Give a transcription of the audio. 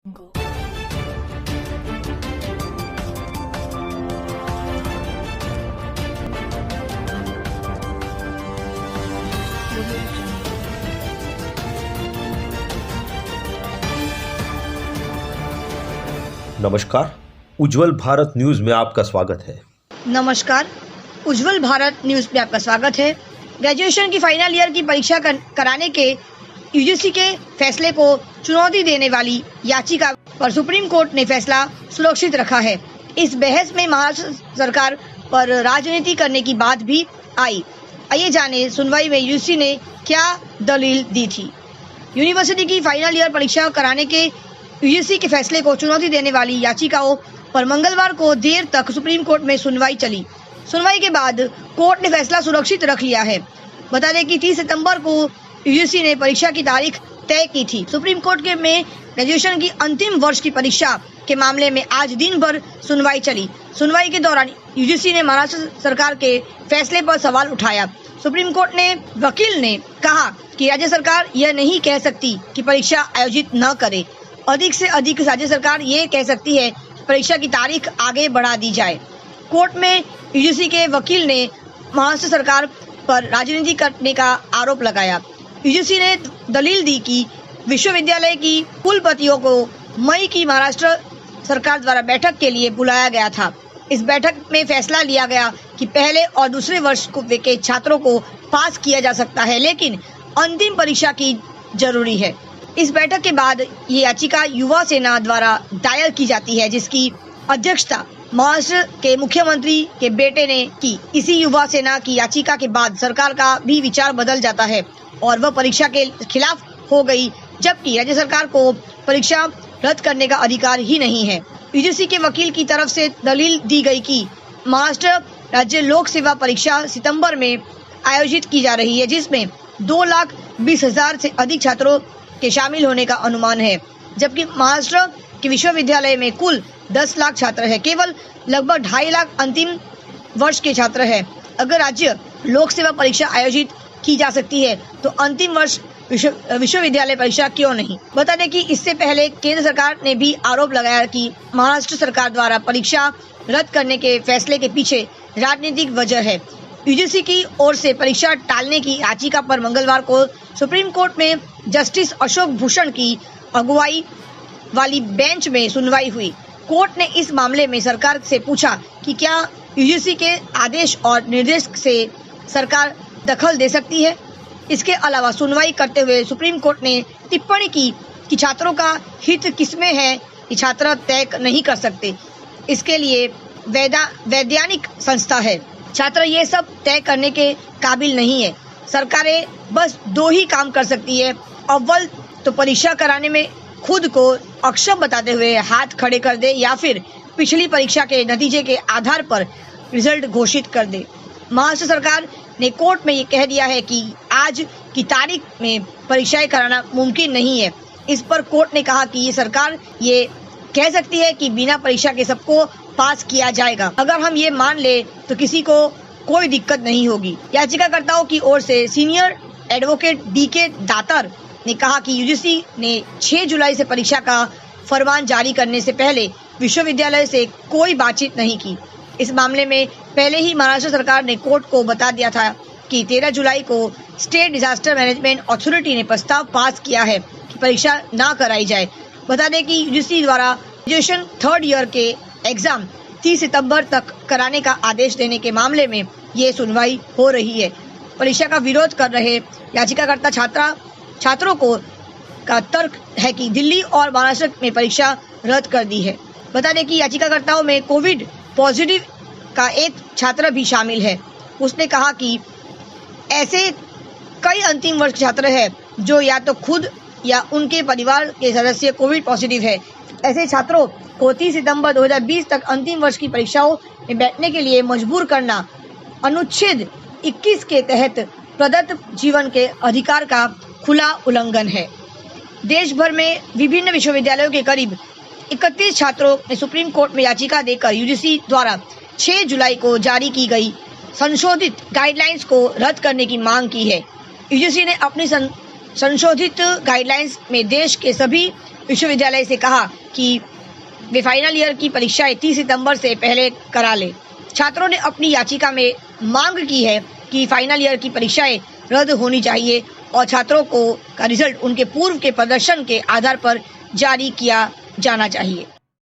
नमस्कार, उज्जवल भारत न्यूज में आपका स्वागत है। नमस्कार, उज्जवल भारत न्यूज में आपका स्वागत है। ग्रेजुएशन की फाइनल ईयर की परीक्षा कराने के यूजीसी के फैसले को चुनौती देने वाली याचिका पर सुप्रीम कोर्ट ने फैसला सुरक्षित रखा है। इस बहस में महाराष्ट्र सरकार पर राजनीति करने की बात भी आई। आइए जाने सुनवाई में यूजीसी ने क्या दलील दी थी। यूनिवर्सिटी की फाइनल ईयर परीक्षा कराने के यूजीसी के फैसले को चुनौती देने वाली याचिकाओं पर मंगलवार को देर तक सुप्रीम कोर्ट में सुनवाई चली। सुनवाई के बाद कोर्ट ने फैसला सुरक्षित रख लिया है। बता दें कि 30 सितंबर को यूजीसी ने परीक्षा की तारीख तय की थी। सुप्रीम कोर्ट के में ग्रेजुएशन की अंतिम वर्ष की परीक्षा के मामले में आज दिन भर सुनवाई चली। सुनवाई के दौरान यूजीसी ने महाराष्ट्र सरकार के फैसले पर सवाल उठाया। सुप्रीम कोर्ट ने वकील ने कहा कि राज्य सरकार यह नहीं कह सकती कि परीक्षा आयोजित न करे। अधिक से अधिक राज्य सरकार ये कह सकती है परीक्षा की तारीख आगे बढ़ा दी जाए। कोर्ट में यूजीसी के वकील ने महाराष्ट्र सरकार पर राजनीति करने का आरोप लगाया। यूजीसी ने दलील दी कि विश्वविद्यालय की कुलपतियों को मई की महाराष्ट्र सरकार द्वारा बैठक के लिए बुलाया गया था। इस बैठक में फैसला लिया गया कि पहले और दूसरे वर्ष के छात्रों को पास किया जा सकता है, लेकिन अंतिम परीक्षा की जरूरी है। इस बैठक के बाद ये याचिका युवा सेना द्वारा दायर की जाती है, जिसकी अध्यक्षता महाराष्ट्र के मुख्यमंत्री के बेटे ने की। इसी युवा सेना की याचिका के बाद सरकार का भी विचार बदल जाता है और वह परीक्षा के खिलाफ हो गई, जबकि राज्य सरकार को परीक्षा रद्द करने का अधिकार ही नहीं है। यूजीसी के वकील की तरफ से दलील दी गई कि महाराष्ट्र राज्य लोक सेवा परीक्षा सितंबर में आयोजित की जा रही है, जिसमें 2,20,000 से अधिक छात्रों के शामिल होने का अनुमान है, जबकि महाराष्ट्र के विश्वविद्यालय में कुल 10 लाख छात्र है। केवल लगभग 2.5 लाख अंतिम वर्ष के छात्र हैं। अगर राज्य लोक सेवा परीक्षा आयोजित की जा सकती है तो अंतिम वर्ष विश्वविद्यालय परीक्षा क्यों नहीं। बता दें कि इससे पहले केंद्र सरकार ने भी आरोप लगाया कि महाराष्ट्र सरकार द्वारा परीक्षा रद्द करने के फैसले के पीछे राजनीतिक वजह है। यूजीसी की ओर से परीक्षा टालने की याचिका पर मंगलवार को सुप्रीम कोर्ट में जस्टिस अशोक भूषण की अगुवाई वाली बेंच में सुनवाई हुई। कोर्ट ने इस मामले में सरकार से पूछा कि क्या यूजीसी के आदेश और निर्देश से सरकार दखल दे सकती है। इसके अलावा सुनवाई करते हुए सुप्रीम कोर्ट ने टिप्पणी की कि छात्रों का हित किसमें है कि छात्र तय नहीं कर सकते। इसके लिए वैधानिक संस्था है। छात्र ये सब तय करने के काबिल नहीं है। सरकारें बस 2 ही काम कर सकती है, अव्वल तो परीक्षा कराने में खुद को अक्षम बताते हुए हाथ खड़े कर दे या फिर पिछली परीक्षा के नतीजे के आधार पर रिजल्ट घोषित कर दे। महाराष्ट्र सरकार ने कोर्ट में ये कह दिया है कि आज की तारीख में परीक्षाएं कराना मुमकिन नहीं है। इस पर कोर्ट ने कहा कि ये सरकार ये कह सकती है कि बिना परीक्षा के सबको पास किया जाएगा। अगर हम ये मान ले तो किसी को कोई दिक्कत नहीं होगी। याचिकाकर्ताओं की ओर से सीनियर एडवोकेट डीके दातर ने कहा कि यूजीसी ने 6 जुलाई से परीक्षा का फरमान जारी करने से पहले विश्वविद्यालय से कोई बातचीत नहीं की। इस मामले में पहले ही महाराष्ट्र सरकार ने कोर्ट को बता दिया था कि 13 जुलाई को स्टेट डिजास्टर मैनेजमेंट अथॉरिटी ने प्रस्ताव पास किया है कि परीक्षा न कराई जाए। बता दें कि यूजीसी द्वारा ग्रेजुएशन 3rd ईयर के एग्जाम 30 सितंबर तक कराने का आदेश देने के मामले में ये सुनवाई हो रही है। परीक्षा का विरोध कर रहे याचिकाकर्ता छात्रों को का तर्क है कि दिल्ली और महाराष्ट्र में परीक्षा रद्द कर दी है। बता दें कि याचिकाकर्ताओं में कोविड पॉजिटिव का एक छात्र भी शामिल है। उसने कहा कि ऐसे कई अंतिम वर्ष छात्र हैं जो या तो खुद या उनके परिवार के सदस्य कोविड पॉजिटिव है। ऐसे छात्रों को 30 सितंबर 2020 तक अंतिम वर्ष की परीक्षाओं में बैठने के लिए मजबूर करना अनुच्छेद 21 के तहत प्रदत्त जीवन के अधिकार का खुला उल्लंघन है। देश भर में विभिन्न विश्वविद्यालयों के करीब 31 छात्रों ने सुप्रीम कोर्ट में याचिका देकर यूजीसी द्वारा 6 जुलाई को जारी की गई संशोधित गाइडलाइंस को रद्द करने की मांग की है। यूजीसी ने अपनी संशोधित गाइडलाइंस में देश के सभी विश्वविद्यालय से कहा कि वे फाइनल ईयर की परीक्षाएं 30 सितंबर से पहले करा ले। छात्रों ने अपनी याचिका में मांग की है कि फाइनल ईयर की परीक्षाएं रद्द होनी चाहिए और छात्रों का रिजल्ट उनके पूर्व के प्रदर्शन के आधार पर जारी किया जाना चाहिए।